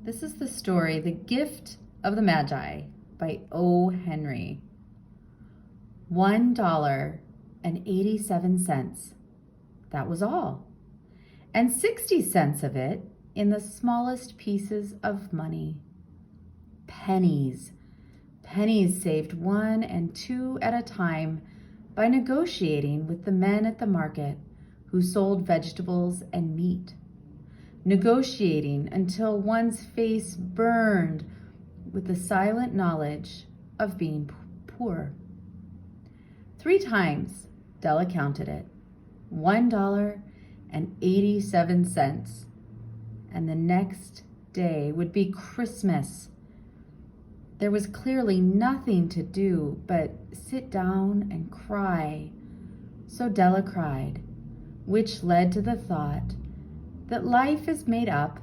This is the story, The Gift of the Magi by O. Henry. $1.87. That was all. And 60 cents of it in the smallest pieces of money. Pennies. Pennies saved 1 and 2 at a time by negotiating with the men at the market who sold vegetables and meat. Negotiating until one's face burned with the silent knowledge of being poor. 3 times Della counted it, $1.87, and the next day would be Christmas. There was clearly nothing to do but sit down and cry. So Della cried, which led to the thought that life is made up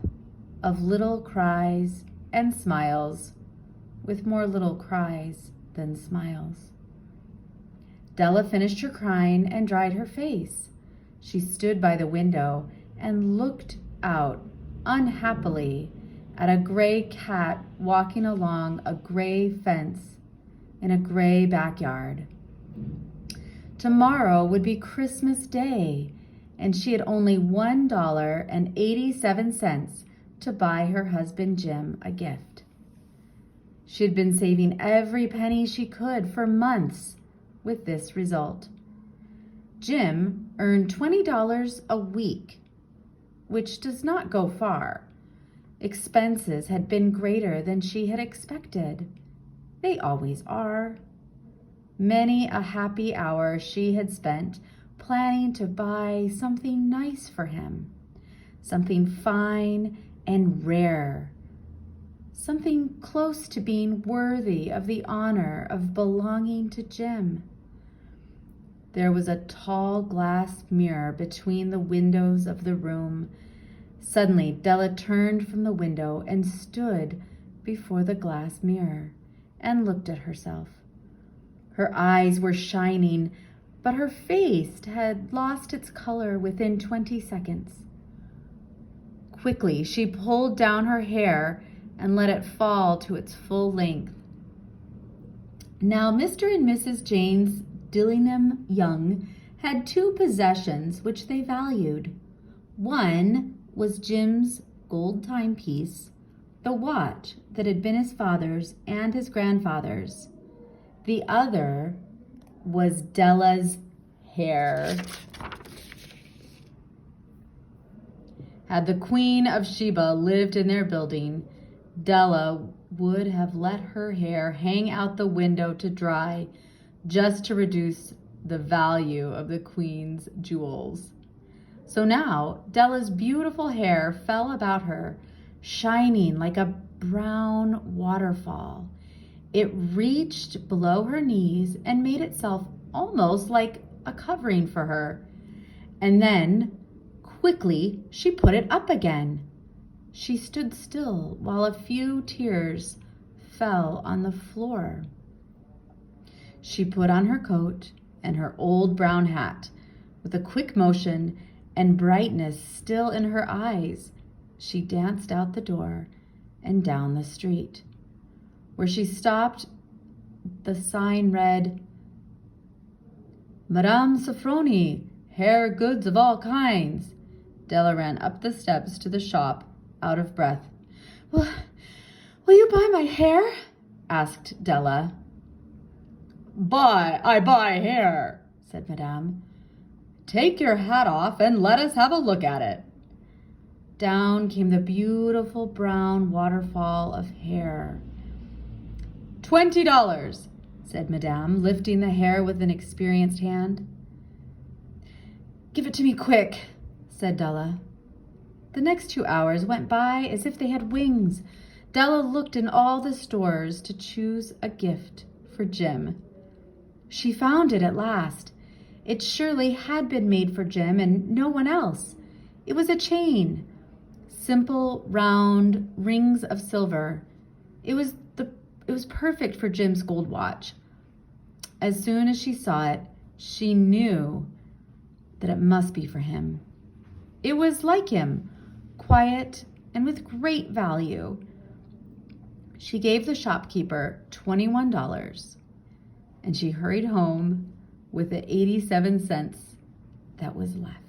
of little cries and smiles, with more little cries than smiles. Della finished her crying and dried her face. She stood by the window and looked out unhappily at a gray cat walking along a gray fence in a gray backyard. Tomorrow would be Christmas Day, and she had only $1.87 to buy her husband Jim a gift. She had been saving every penny she could for months with this result. Jim earned $20 a week, which does not go far. Expenses had been greater than she had expected. They always are. Many a happy hour she had spent planning to buy something nice for him, something fine and rare, something close to being worthy of the honor of belonging to Jim. There was a tall glass mirror between the windows of the room. Suddenly, Della turned from the window and stood before the glass mirror and looked at herself. Her eyes were shining, but her face had lost its color within 20 seconds. Quickly, she pulled down her hair and let it fall to its full length. Now, Mr. and Mrs. James Dillingham Young had 2 possessions which they valued. One was Jim's gold timepiece, the watch that had been his father's and his grandfather's. The other was Della's hair. Had the Queen of Sheba lived in their building, Della would have let her hair hang out the window to dry just to reduce the value of the Queen's jewels. So now Della's beautiful hair fell about her, shining like a brown waterfall. It reached below her knees and made itself almost like a covering for her. And then, quickly, she put it up again. She stood still while a few tears fell on the floor. She put on her coat and her old brown hat. With a quick motion and brightness still in her eyes, she danced out the door and down the street. Where she stopped, the sign read, "Madame Sofroni, hair goods of all kinds." Della ran up the steps to the shop, out of breath. Will you buy my hair?" asked Della. I buy hair," said Madame. "Take your hat off and let us have a look at it." Down came the beautiful brown waterfall of hair. $20, said Madame, lifting the hair with an experienced hand. "Give it to me quick," said Della. The next 2 hours went by as if they had wings. Della looked in all the stores to choose a gift for Jim. She found it at last. It surely had been made for Jim and no one else. It was a chain. Simple, round rings of silver. It was perfect for Jim's gold watch. As soon as she saw it, she knew that it must be for him. It was like him, quiet and with great value. She gave the shopkeeper $21, and she hurried home with the 87 cents that was left.